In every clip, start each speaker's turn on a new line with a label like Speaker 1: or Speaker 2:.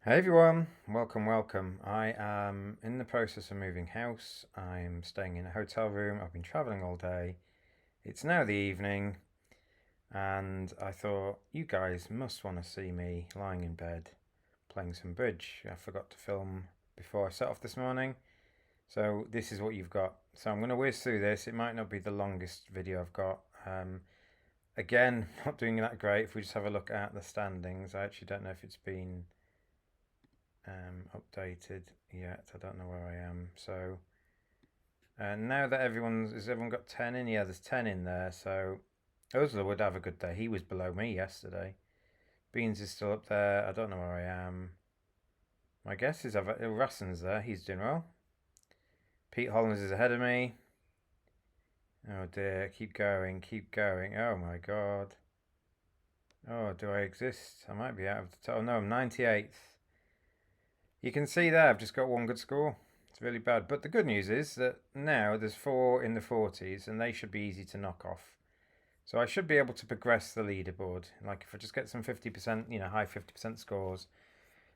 Speaker 1: Hey everyone, welcome. I am in the process of moving house. I'm staying in a hotel room. I've been traveling all day. It's now the evening, and I thought you guys must want to see me lying in bed playing some bridge. I forgot to film before I set off this morning, so this is what you've got. So I'm going to whiz through this. It might not be the longest video I've got. Again, not doing that great. If we just have a look at the standings, I actually don't know if it's been updated yet. I don't know where I am. So now that has everyone got 10 in? Yeah, there's 10 in there. So Osler would have a good day. He was below me yesterday. Beans is still up there. I don't know where I am. My guess is Rassen's there. He's doing well. Pete Hollins is ahead of me. Oh dear, keep going, keep going. Oh my god. Oh, do I exist? I might be out of the top. Oh no, I'm 98th. You can see there, I've just got one good score. It's really bad. But the good news is that now there's 4 in the 40s and they should be easy to knock off. So I should be able to progress the leaderboard. Like if I just get some 50%, high 50% scores.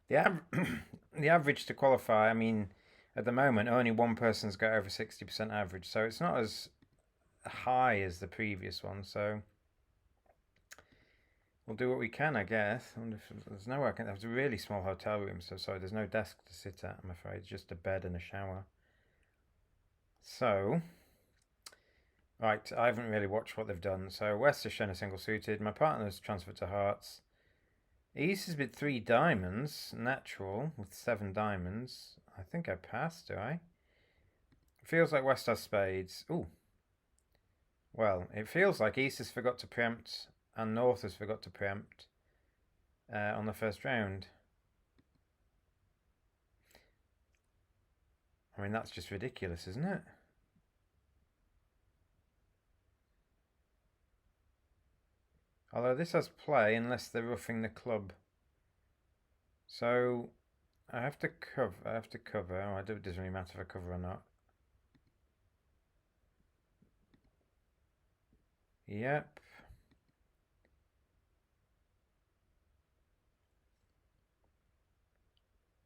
Speaker 1: The average to qualify, I mean, at the moment only one person's got over 60% average. So it's not as high as the previous one. So we'll do what we can, I guess. I wonder if there's nowhere I can. There's a really small hotel room, so sorry. There's no desk to sit at. I'm afraid it's just a bed and a shower. So, right, I haven't really watched what they've done. So West has shown a single suited. My partner's transferred to hearts. East has bid 3 diamonds, natural with 7 diamonds. I think I passed, do I? It feels like West has spades. Ooh. Well, it feels like East has forgot to preempt and North has forgot to preempt on the first round. I mean, that's just ridiculous, isn't it? Although this has play unless they're roughing the club. So I have to cover. Oh, it doesn't really matter if I cover or not. Yep.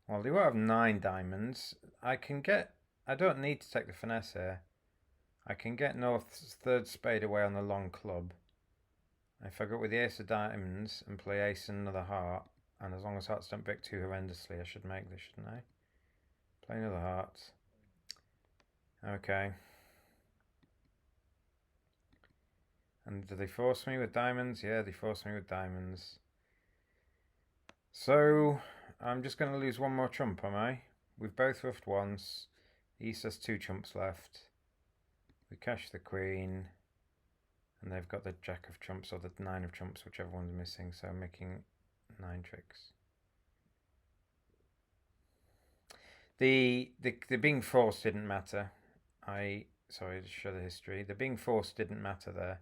Speaker 1: Well, they will have 9 diamonds. I don't need to take the finesse here. I can get North's third spade away on the long club. If I go with the ace of diamonds and play ace and another heart, and as long as hearts don't break too horrendously, I should make this, shouldn't I? Play another heart. Okay. And do they force me with diamonds? Yeah, they force me with diamonds. So, I'm just going to lose one more trump, am I? We've both ruffed once. East has 2 trumps left. We cash the queen. And they've got the jack of trumps or the 9 of trumps, whichever one's missing. So I'm making 9 tricks. The being forced didn't matter. Sorry to show the history. The being forced didn't matter there.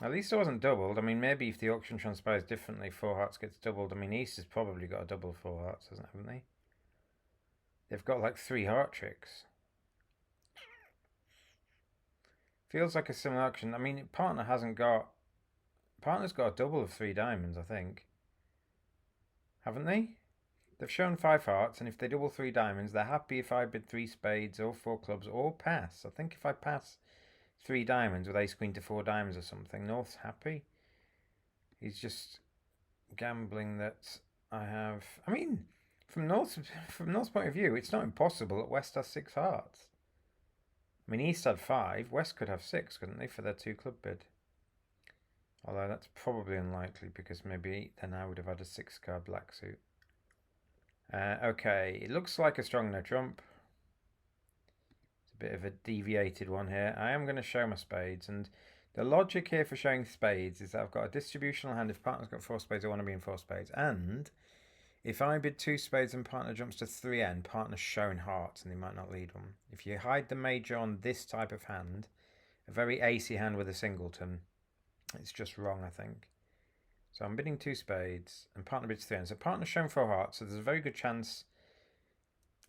Speaker 1: At least it wasn't doubled. I mean, maybe if the auction transpires differently, 4 hearts gets doubled. I mean, East has probably got a double 4 hearts, haven't they? They've got like 3 heart tricks. Feels like a similar auction. I mean, partner's got a double of 3 diamonds, I think. Haven't they? They've shown 5 hearts, and if they double 3 diamonds, they're happy if I bid 3 spades or 4 clubs or pass. I think if I pass 3 diamonds with ace queen to 4 diamonds or something, North's happy. He's just gambling that I have. I mean, from North's point of view, it's not impossible that West has 6 hearts. I mean, East had 5. West could have 6, couldn't they, for their 2 club bid? Although that's probably unlikely because maybe then I would have had a 6-card black suit. Okay, it looks like a strong no trump. It's a bit of a deviated one here. I am going to show my spades, and the logic here for showing spades is that I've got a distributional hand. If partner's got 4 spades, I want to be in 4 spades. And if I bid 2 spades and partner jumps to 3N, partner's showing hearts and they might not lead one. If you hide the major on this type of hand, a very acey hand with a singleton, it's just wrong, I think. So I'm bidding 2 spades and partner bids 3N. So partner's shown 4 hearts, so there's a very good chance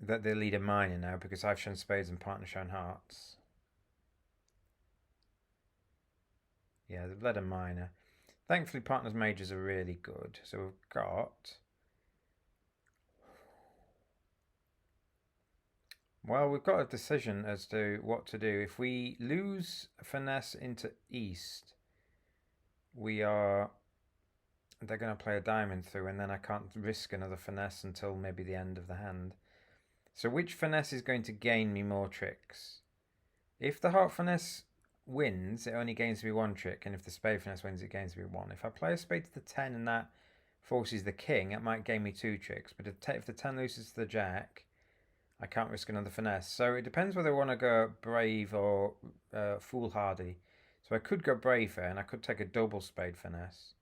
Speaker 1: that they'll lead a minor now because I've shown spades and partner's shown hearts. Yeah, they've led a minor. Thankfully, partner's majors are really good. So we've got Well, we've got a decision as to what to do. If we lose finesse into east, we are... They're going to play a diamond through, and then I can't risk another finesse until maybe the end of the hand. So which finesse is going to gain me more tricks? If the heart finesse wins, it only gains me one trick, and if the spade finesse wins, it gains me one. If I play a spade to the 10 and that forces the king, it might gain me two tricks. But if the 10 loses to the jack, I can't risk another finesse. So it depends whether I want to go brave or foolhardy. So I could go brave here, and I could take a double spade finesse.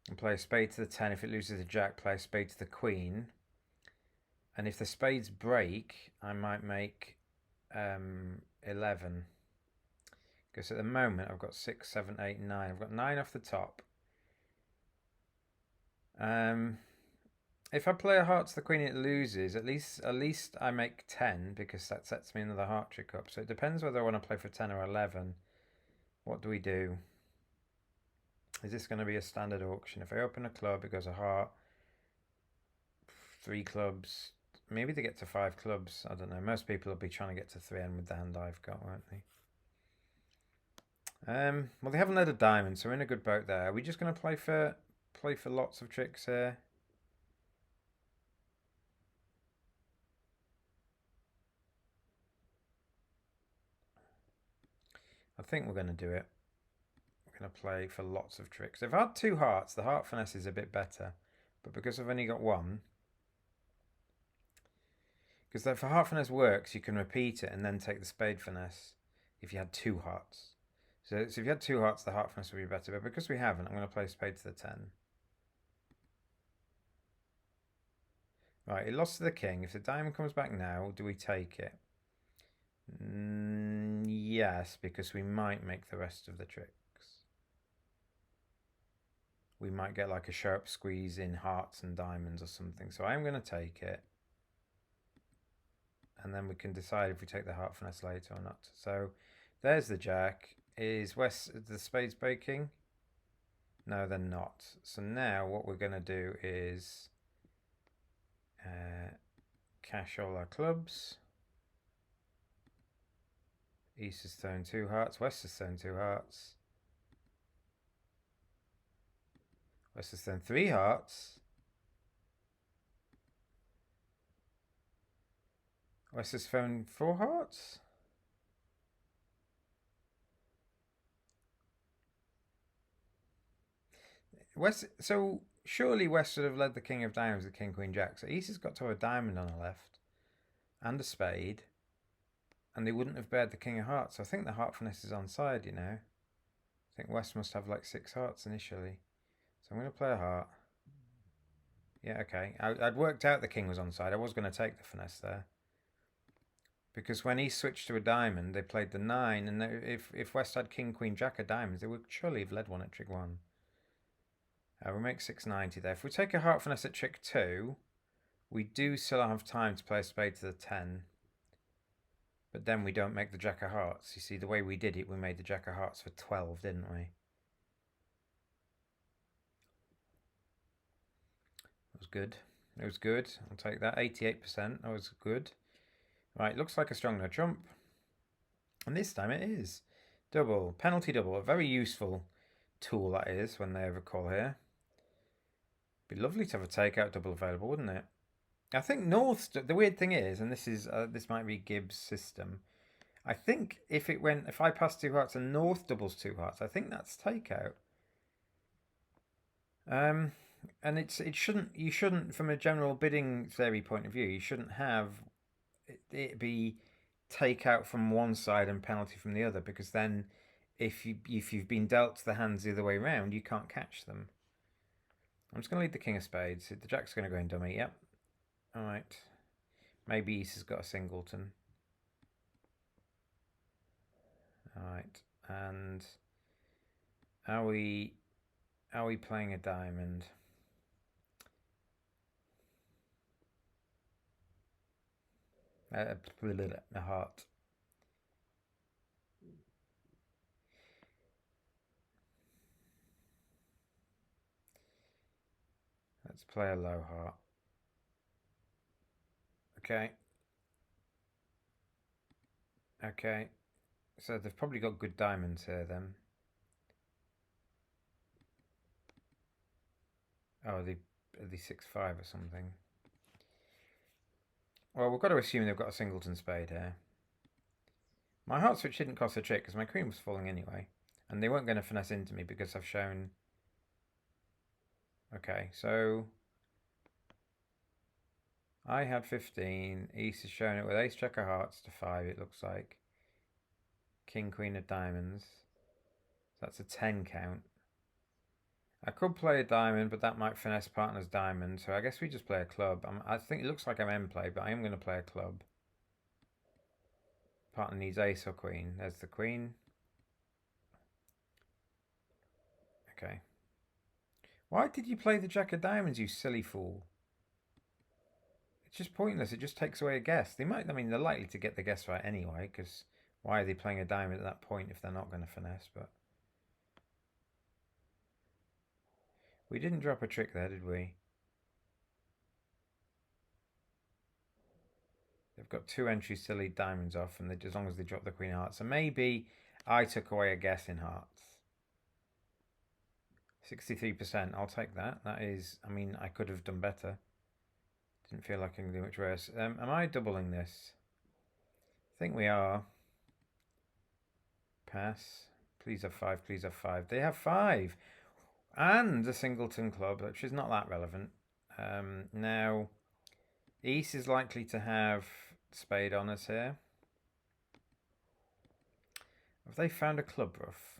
Speaker 1: And play a spade to the 10. If it loses the jack, play a spade to the queen. And if the spades break, I might make 11. Because at the moment I've got 6, 7, 8, 9. I've got 9 off the top. If I play a heart to the queen and it loses, at least I make 10, because that sets me another heart trick up. So it depends whether I want to play for 10 or 11. What do we do? Is this going to be a standard auction? If I open a club, it goes a heart, 3 clubs. Maybe they get to 5 clubs. I don't know. Most people will be trying to get to 3N with the hand I've got, won't they? Well, they haven't led a diamond, so we're in a good boat there. Are we just going to play for lots of tricks here? I think we're going to do it. We're going to play for lots of tricks. If I had 2 hearts, the heart finesse is a bit better. But because I've only got 1... Because if a heart finesse works, you can repeat it and then take the spade finesse if you had 2 hearts. So if you had 2 hearts, the heart finesse would be better. But because we haven't, I'm going to play spade to the 10. Right, it lost to the king. If the diamond comes back now, do we take it? Yes, because we might make the rest of the tricks. We might get like a sharp squeeze in hearts and diamonds or something. So I'm going to take it. And then we can decide if we take the heart finesse later or not. So there's the jack. Is the spades breaking? No, they're not. So now what we're going to do is cash all our clubs. East has thrown 2 hearts. West has thrown 2 hearts. West has thrown 3 hearts. West has thrown 4 hearts. So surely West should have led the king of diamonds, the king, queen, jack. So East has got to have a diamond on the left and a spade, and they wouldn't have bared the king of hearts. So I think the heart finesse is on side, you know. I think West must have like 6 hearts initially. So I'm going to play a heart. Yeah, okay. I'd worked out the king was on side. I was going to take the finesse there. Because when he switched to a diamond, they played the 9, and if West had king, queen, jack of diamonds, they would surely have led one at trick 1. We make 690 there. If we take a heart finesse at trick 2, we do still have time to play a spade to the 10. But then we don't make the jack of hearts. You see, the way we did it, we made the jack of hearts for 12, didn't we? That was good. It was good. I'll take that. 88%. That was good. Right, looks like a strong no trump. And this time it is. Double. Penalty double. A very useful tool that is when they overcall here. Be lovely to have a takeout double available, wouldn't it? I think North... The weird thing is, and this might be Gibbs' system, I think if I pass 2 hearts and North doubles 2 hearts, I think that's takeout. And you shouldn't, from a general bidding theory point of view, you shouldn't have it be takeout from one side and penalty from the other, because then if you've been dealt the hands the other way around, you can't catch them. I'm just going to lead the king of spades. The jack's going to go in dummy. Yep. All right. Maybe East has got a singleton. All right. And are we playing a diamond? A heart. Let's play a low heart. Okay. Okay, so they've probably got good diamonds here then. Oh, are they 6-5 or something? Well, we've got to assume they've got a singleton spade here. My heart switch didn't cost a trick because my queen was falling anyway. And they weren't going to finesse into me because I've shown... Okay, so... I had 15. East has shown it with ace jack of hearts to 5, it looks like. King, queen of diamonds. So that's a 10 count. I could play a diamond, but that might finesse partner's diamond. So I guess we just play a club. I think it looks like I'm end play, but I am going to play a club. Partner needs ace or queen. There's the queen. Okay. Why did you play the jack of diamonds, you silly fool? It's just pointless. It just takes away a guess. They might, I mean, they're likely to get the guess right anyway, because why are they playing a diamond at that point if they're not going to finesse? But we didn't drop a trick there, did we? They've got 2 entries to lead diamonds off, and as long as they drop the queen of hearts. So maybe I took away a guess in hearts. 63%, I'll take that. That is, I mean, I could have done better. Didn't feel like I can do much worse. Am I doubling this? I think we are. Pass. Please have 5, please have 5. They have 5! And a singleton club, which is not that relevant. Now, East is likely to have spade on us here. Have they found a club ruff?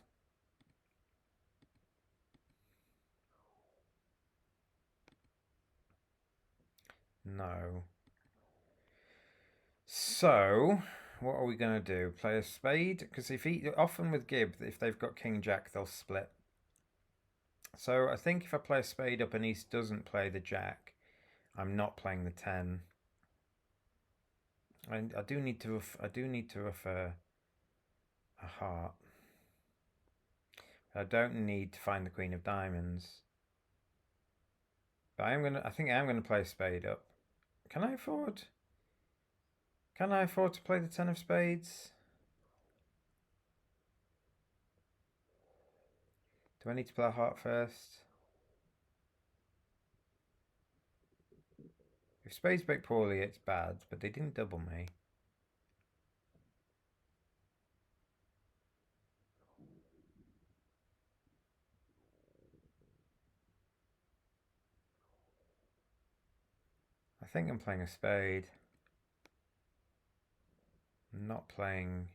Speaker 1: No. So, what are we going to do? Play a spade? Because often with Gib, if they've got king jack, they'll split. So I think if I play a spade up and East doesn't play the jack, I'm not playing the 10. I do need to ruff a heart. I don't need to find the queen of diamonds. But I think I am gonna play a spade up. Can I afford to play the 10 of spades? Do I need to play a heart first? If spades break poorly, it's bad, but they didn't double me. I think I'm playing a spade. I'm not playing...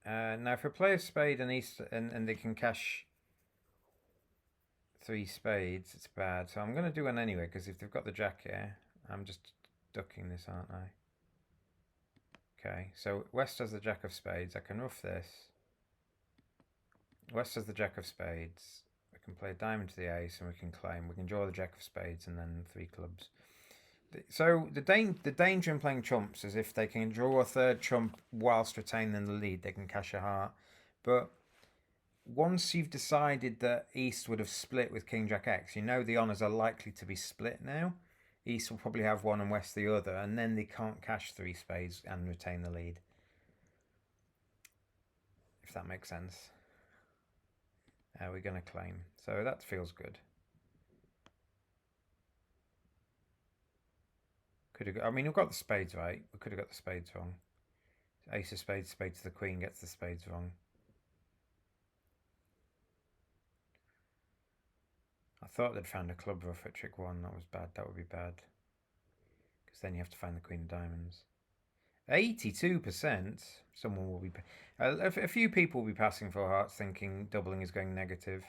Speaker 1: now if I play a spade and East and they can cash 3 spades, it's bad. So I'm going to do one anyway, because if they've got the jack here, I'm just ducking this, aren't I? Okay, so West has the jack of spades. I can ruff this. West has the jack of spades. We can play a diamond to the ace, and we can claim. We can draw the jack of spades and then 3 clubs. So the danger in playing trumps is if they can draw a third trump whilst retaining the lead, they can cash a heart. But once you've decided that East would have split with King Jack X, you know the honours are likely to be split now. East will probably have one and West the other, and then they can't cash 3 spades and retain the lead. If that makes sense. We're going to claim. So that feels good. I mean, we've got the spades right. We could have got the spades wrong. Ace of spades, spade to the queen gets the spades wrong. I thought they'd found a club ruff at trick 1. That was bad. That would be bad. Because then you have to find the queen of diamonds. 82%. Someone will be... a few people will be passing for hearts thinking doubling is going negative.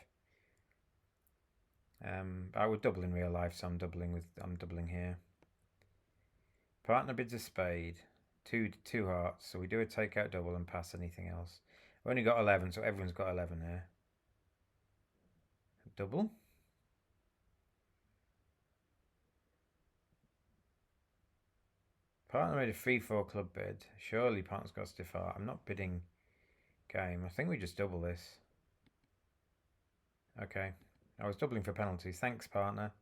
Speaker 1: I would double in real life, so I'm doubling here. Partner bids a spade. Two hearts. So we do a takeout double and pass anything else. We've only got 11, so everyone's got 11 here. Double. Partner made a 3-4 club bid. Surely partner's got stiff heart. I'm not bidding game. I think we just double this. Okay. I was doubling for penalties. Thanks, partner.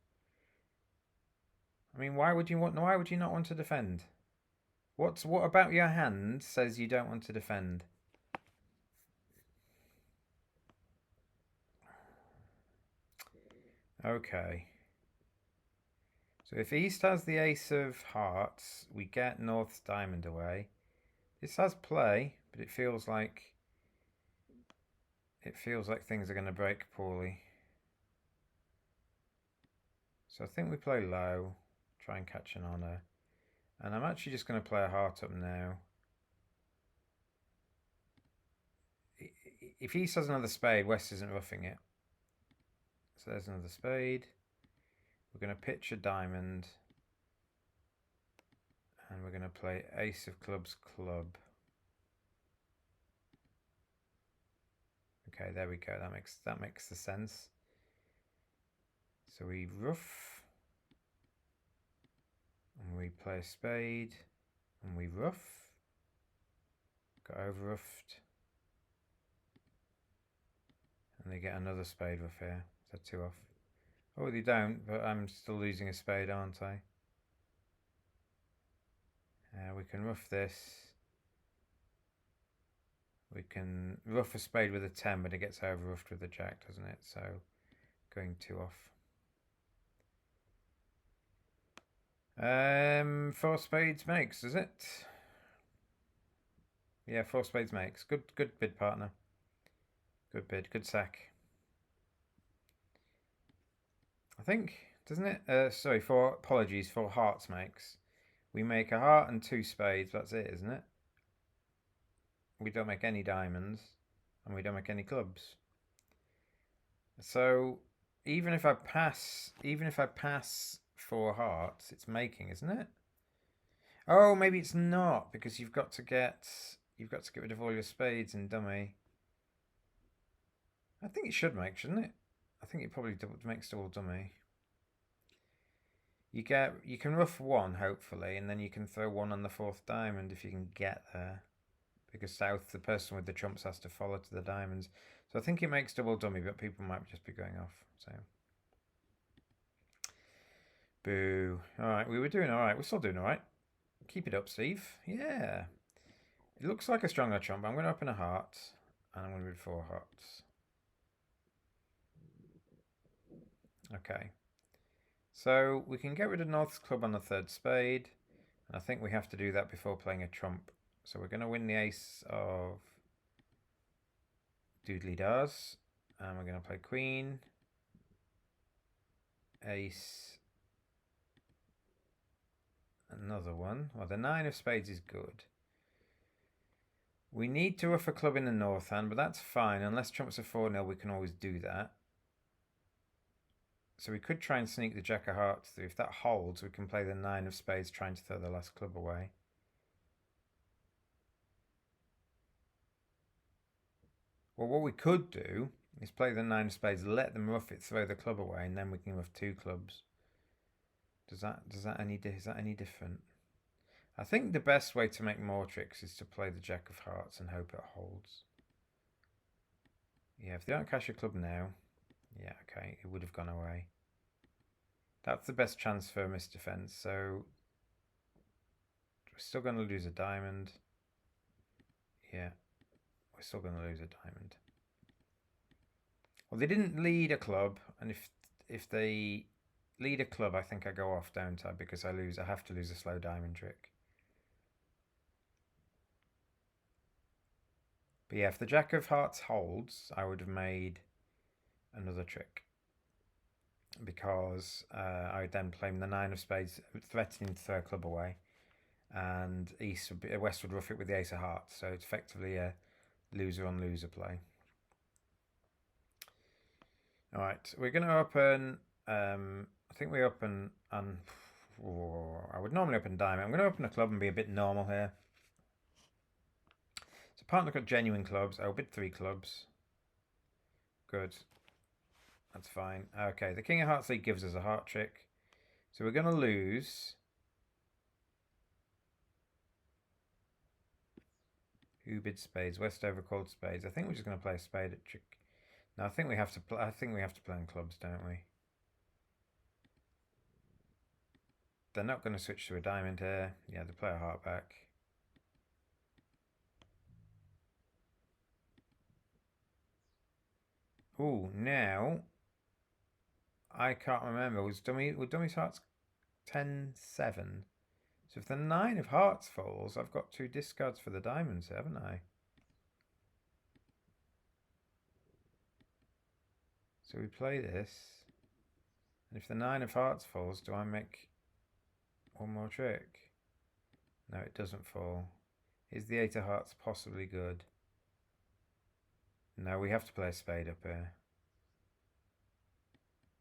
Speaker 1: I mean, why would you not want to defend? What about your hand says you don't want to defend? Okay. So if East has the ace of hearts, we get North's diamond away. This has play, but it feels like things are going to break poorly. So I think we play low, try and catch an honor. And I'm actually just going to play a heart up now. If East has another spade, West isn't roughing it. So there's another spade. We're going to pitch a diamond. And we're going to play ace of clubs, club. Okay, there we go. That makes the sense. So we rough. And we play a spade. And we rough. Got over roughed. And they get another spade rough here. So 2 off. Oh, they don't, but I'm still losing a spade, aren't I? We can rough this. We can rough a spade with a 10, but it gets over roughed with a jack, doesn't it? So going 2 off. 4 spades makes, does it? Yeah, 4 spades makes. Good bid, partner. Good bid, good sack. I think, doesn't it? Sorry, 4 hearts makes. We make a heart and 2 spades, that's it, isn't it? We don't make any diamonds, and we don't make any clubs. So even if I pass 4 hearts, it's making, isn't it? Oh, maybe it's not, because you've got to get rid of all your spades in dummy. I think it should make, shouldn't it? I think it probably makes double dummy. You can rough 1 hopefully, and then you can throw 1 on the 4th diamond if you can get there. Because south, the person with the trumps has to follow to the diamonds. So I think it makes double dummy, but people might just be going off. So, boo. All right, we were doing all right. We're still doing all right. Keep it up, Steve. Yeah. It looks like a stronger trump. I'm going to open a heart, and I'm going to do 4 hearts. Okay. So we can get rid of North's club on the 3rd spade, and I think we have to do that before playing a trump. So we're going to win the ace of doodly does, and we're going to play queen, ace, another one. Well, the 9 of spades is good. We need to rough a club in the north hand, but that's fine. Unless trumps are 4-0, we can always do that. So we could try and sneak the jack of hearts through. If that holds, we can play the 9 of spades, trying to throw the last club away. Well, what we could do is play the 9 of spades, let them rough it, throw the club away, and then we can rough 2 clubs. Is that any different? I think the best way to make more tricks is to play the jack of hearts and hope it holds. Yeah, if they don't cash a club now, yeah, okay, it would have gone away. That's the best chance for a misdefense, so we're still going to lose a diamond. Yeah, we're still going to lose a diamond. Well, they didn't lead a club, and if they lead a club, I think I go off, don't I? Because I have to lose a slow diamond trick. But yeah, if the jack of hearts holds, I would have made another trick. Because I would then play the 9 of spades, threatening to throw a club away. And West would rough it with the ace of hearts. So it's effectively a loser on loser play. All right, we're going to open, I think we open, I would normally open diamond. I'm going to open a club and be a bit normal here. So partner got genuine clubs. I'll bid 3 clubs. Good. That's fine. Okay, the king of hearts league gives us a heart trick. So we're going to lose. Who bid spades? West overcalled spades. I think we're just going to play a spade at trick. No, I think we have to play. I think we have to play in clubs, don't we? they're not going to switch to a diamond here. Yeah, they play a heart back. Ooh, now I can't remember. Were dummy's hearts 10-7? So if the 9 of hearts falls, I've got 2 discards for the diamonds, haven't I? So we play this. And if the 9 of hearts falls, do I make one more trick? No, it doesn't fall. Is the 8 of hearts possibly good? No, we have to play a spade up here.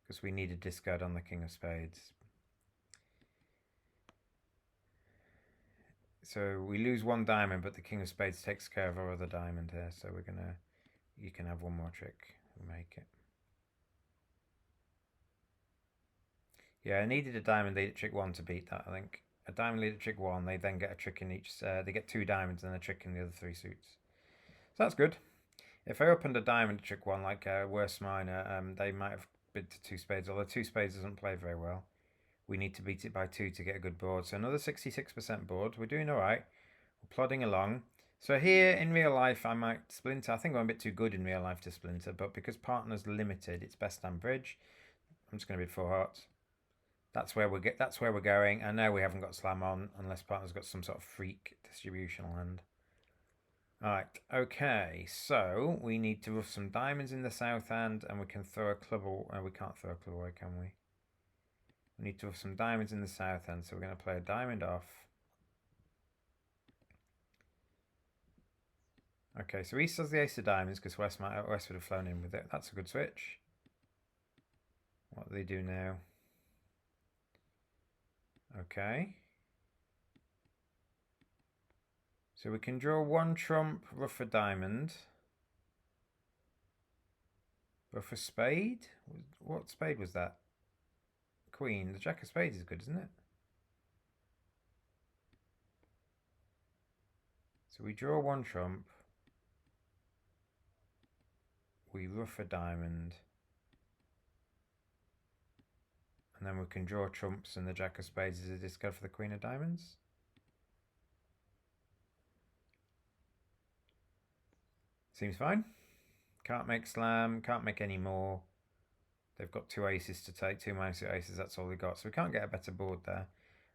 Speaker 1: Because we need a discard on the king of spades. So we lose 1 diamond, but the king of spades takes care of our other diamond here. So we're gonna, you can have one more trick. We'll make it. Yeah, I needed a diamond lead at trick 1 to beat that, I think. A diamond lead at trick 1, they then get a trick in each, they get 2 diamonds and a trick in the other 3 suits. So that's good. If I opened a diamond at trick 1, like Worst Miner, they might have bid to 2 spades, although 2 spades doesn't play very well. We need to beat it by 2 to get a good board. So another 66% board. We're doing all right. We're plodding along. So here in real life, I might splinter. I think I'm a bit too good in real life to splinter, but because partner's limited, it's best on bridge. I'm just going to bid 4 hearts. That's where we're going. I know we haven't got slam on unless partner's got some sort of freak distributional hand. Alright, okay, so we need to rough some diamonds in the south hand and we can throw a club away. We can't throw a club away, can we? We need to have some diamonds in the south end, so we're going to play a diamond off. Okay, so East has the ace of diamonds because West would have flown in with it. That's a good switch. What do they do now? Okay. So we can draw 1 trump, ruff a diamond. Ruff a spade? What spade was that? Queen. The jack of spades is good, isn't it? So we draw 1 trump. We ruff a diamond. And then we can draw trumps and the jack of spades is a discard for the queen of diamonds. Seems fine. Can't make slam, can't make any more. They've got 2 aces to take, 2 minus 2 aces, that's all they got. So we can't get a better board there.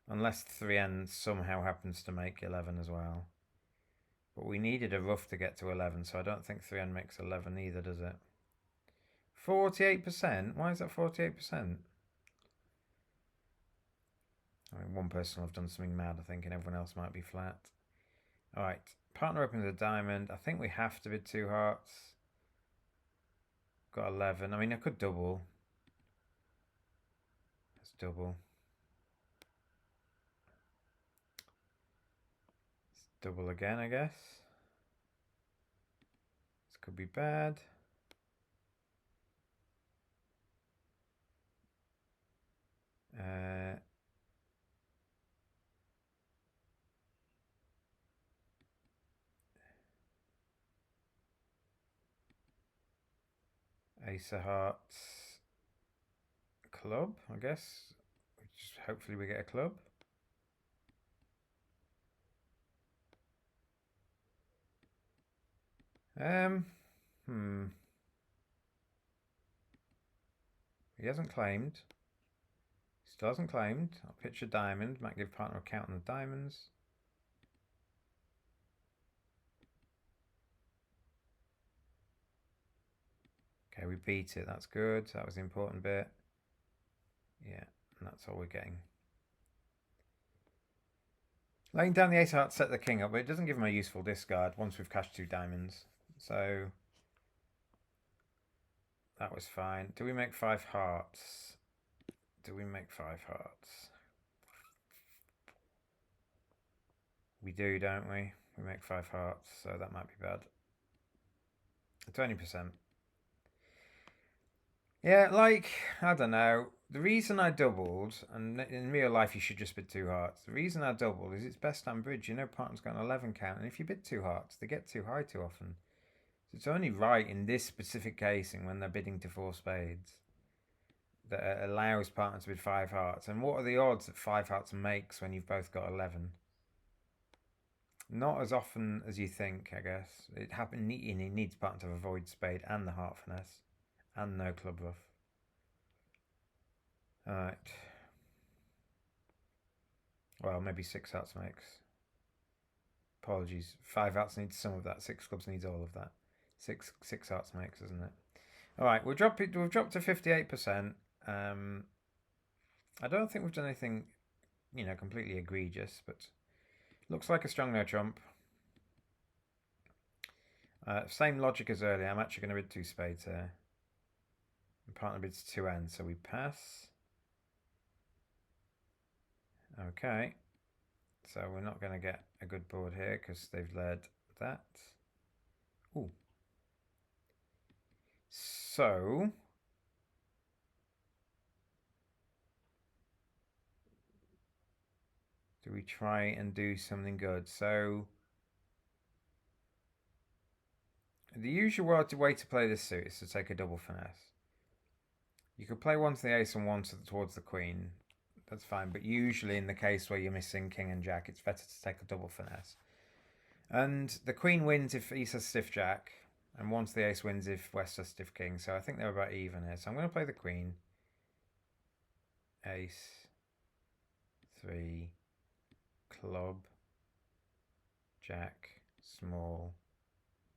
Speaker 1: Unless 3N somehow happens to make 11 as well. But we needed a ruff to get to 11, so I don't think 3N makes 11 either, does it? 48%? Why is that 48%? I mean, one person will have done something mad, I think, and everyone else might be flat. Alright, partner opens a diamond. I think we have to bid 2 hearts. Got 11. I mean, I could double. Let's double. Let's double again, I guess. This could be bad. Ace of hearts. Club, I guess. Just hopefully we get a club. He hasn't claimed. Still hasn't claimed. I'll pitch a diamond. Might give partner a count on the diamonds. Okay, we beat it. That's good. That was the important bit. Yeah, and that's all we're getting. Laying down the ace of hearts set the king up, but it doesn't give him a useful discard once we've cashed 2 diamonds. So that was fine. Do we make 5 hearts? Do we make 5 hearts? We do, don't we? We make 5 hearts, so that might be bad. 20%. Yeah, like, I don't know. The reason I doubled, and in real life you should just bid 2 hearts. The reason I doubled is it's best on bridge. You know partner's got an 11 count, and if you bid 2 hearts, they get too high too often. So it's only right in this specific casing when they're bidding to 4 spades. that allows partner to bid 5 hearts. And what are the odds that 5 hearts makes when you've both got 11? Not as often as you think, I guess. It needs partner to avoid spade and the heart finesse. And no club ruff. Alright. Well, maybe 6 hearts makes. Apologies. 5 hearts needs some of that. 6 clubs needs all of that. Six hearts makes, isn't it? Alright, we've dropped to 58%. I don't think we've done anything, completely egregious, but looks like a strong no trump. Same logic as earlier. I'm actually going to bid 2 spades here. And partner bids 2N, so we pass. Okay. So we're not going to get a good board here because they've led that. Ooh. So do we try and do something good? So the usual way to play this suit is to take a double finesse. You could play 1 to the ace and 1 towards the queen. That's fine, but usually in the case where you're missing king and jack, it's better to take a double finesse. And the queen wins if East has stiff jack, and 1 to the ace wins if West has stiff king. So I think they're about even here. So I'm going to play the queen. Ace, 3, club, jack, small,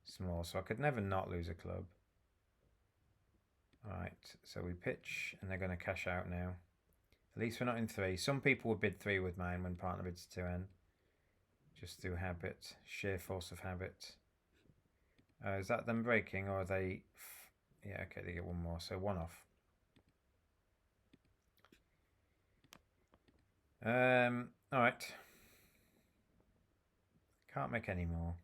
Speaker 1: small. So I could never not lose a club. Alright, so we pitch, and they're going to cash out now. At least we're not in 3. Some people would bid 3 with mine when partner bids 2N. Just through habit, sheer force of habit. Is that them breaking, or are they... Yeah, okay, they get 1 more, so 1 off. Alright. Can't make any more.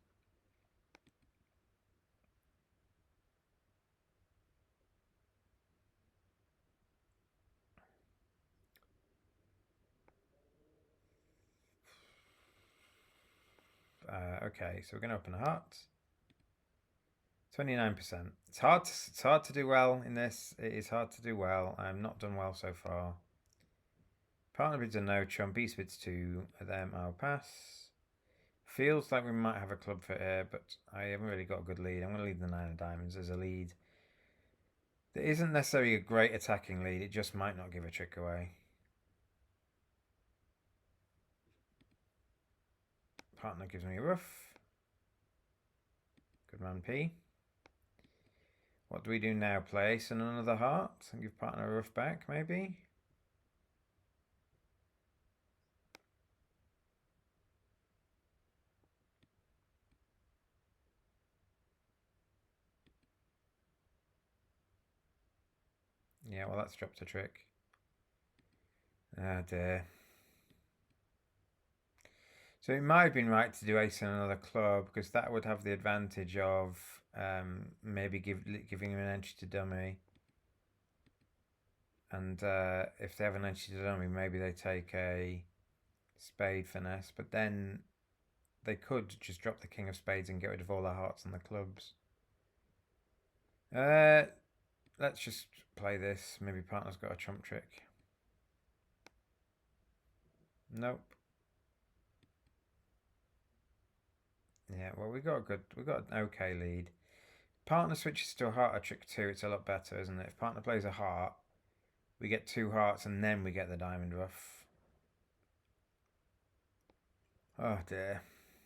Speaker 1: Okay, so we're going to open a heart. 29%. It's hard to do well in this. It is hard to do well. I'm not done well so far. Partner bids a no trump. East bids 2 of them. I'll pass. Feels like we might have a club fit here, but I haven't really got a good lead. I'm going to lead the 9 of diamonds as a lead. There isn't necessarily a great attacking lead. It just might not give a trick away. Partner gives me a ruff. Good man P. What do we do now? Play ace and another heart and give partner a ruff back, maybe? Yeah, well, that's dropped a trick. Ah, dear. So it might have been right to do ace and another club, because that would have the advantage of maybe giving him an entry to dummy. And if they have an entry to dummy, maybe they take a spade finesse. But then they could just drop the king of spades and get rid of all their hearts and the clubs. Let's just play this. Maybe partner's got a trump trick. Nope. Yeah, well, we got an okay lead. Partner switches to a heart or trick 2. It's a lot better, isn't it? If partner plays a heart, we get 2 hearts and then we get the diamond ruff. Oh dear.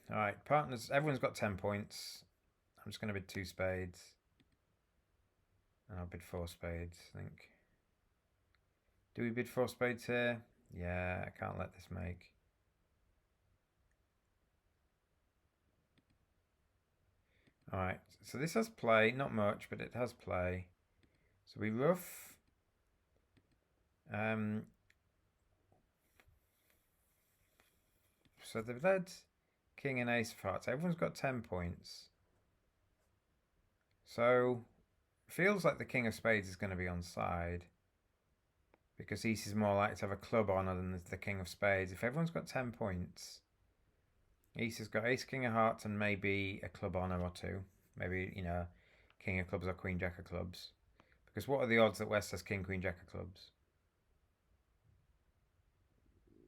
Speaker 1: Alright, partners, everyone's got 10 points. I'm just going to bid 2 spades. And I'll bid 4 spades, I think. Do we bid 4 spades here? Yeah, I can't let this make. Alright, so this has play, not much, but it has play. So we ruff. So they've led king and ace of hearts. Everyone's got 10 points. So feels like the king of spades is going to be on side, because East is more likely to have a club honor than the king of spades. If everyone's got 10 points, East has got ace, king of hearts, and maybe a club honor or 2. Maybe, king of clubs or queen, jack of clubs. Because what are the odds that West has king, queen, jack of clubs?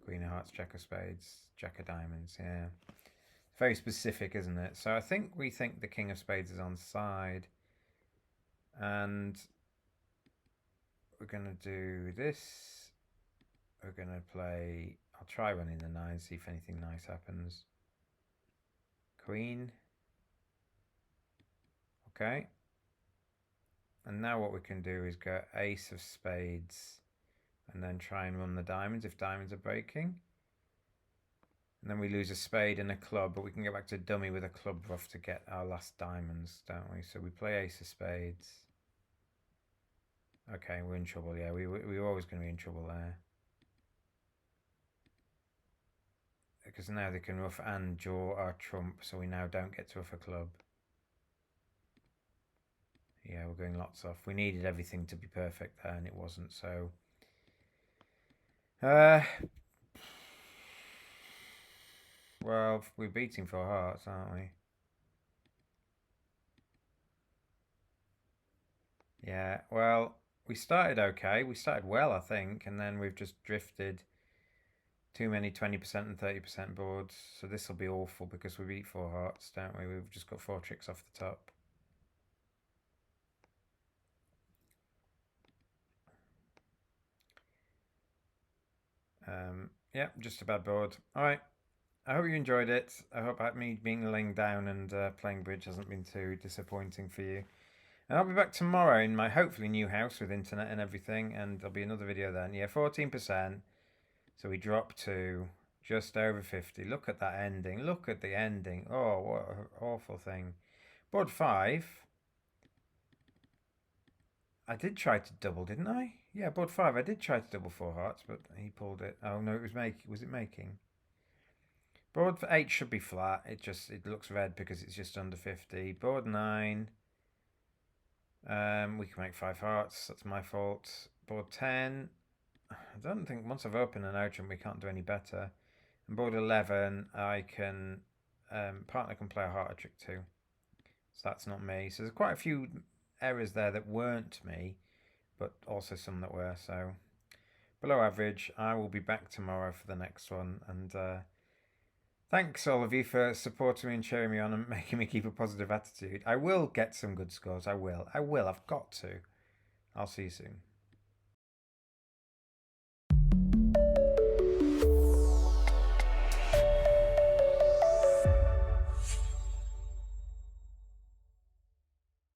Speaker 1: Queen of hearts, jack of spades, jack of diamonds, yeah. Very specific, isn't it? So I think we think the king of spades is on side. And we're going to do this. We're going to play... I'll try running the 9, see if anything nice happens. Queen. Okay. And now what we can do is go ace of spades and then try and run the diamonds if diamonds are breaking. And then we lose a spade and a club, but we can get back to dummy with a club ruff to get our last diamonds, don't we? So we play ace of spades. Okay, we're in trouble, yeah. We were always going to be in trouble there. Because now they can ruff and draw our trump, so we now don't get to ruff a club. Yeah, we're going lots off. We needed everything to be perfect there, and it wasn't, so... well, we're beating 4 hearts, aren't we? Yeah, well, we started okay. We started well, I think, and then we've just drifted too many 20% and 30% boards. So this will be awful because we beat 4 hearts, don't we? We've just got 4 tricks off the top. Yeah, just a bad board. All right. I hope you enjoyed it. I hope me being laying down and playing bridge hasn't been too disappointing for you. And I'll be back tomorrow in my hopefully new house with internet and everything, and there'll be another video then. Yeah, 14%. So we dropped to just over 50. Look at that ending. Look at the ending. Oh, what an awful thing. Board 5. I did try to double, didn't I? Yeah, board 5. I did try to double 4 hearts, but he pulled it. Oh no, it was making. Was it making? Board 8 should be flat. It looks red because it's just under 50. Board 9. We can make 5 hearts. That's my fault. Board 10. I don't think once I've opened an ocean we can't do any better. And board 11, I can partner can play a heart trick too. So that's not me. So there's quite a few errors there that weren't me, but also some that were. So below average. I will be back tomorrow for the next one. And thanks all of you for supporting me and cheering me on and making me keep a positive attitude. I will get some good scores. I will. I've got to. I'll see you soon.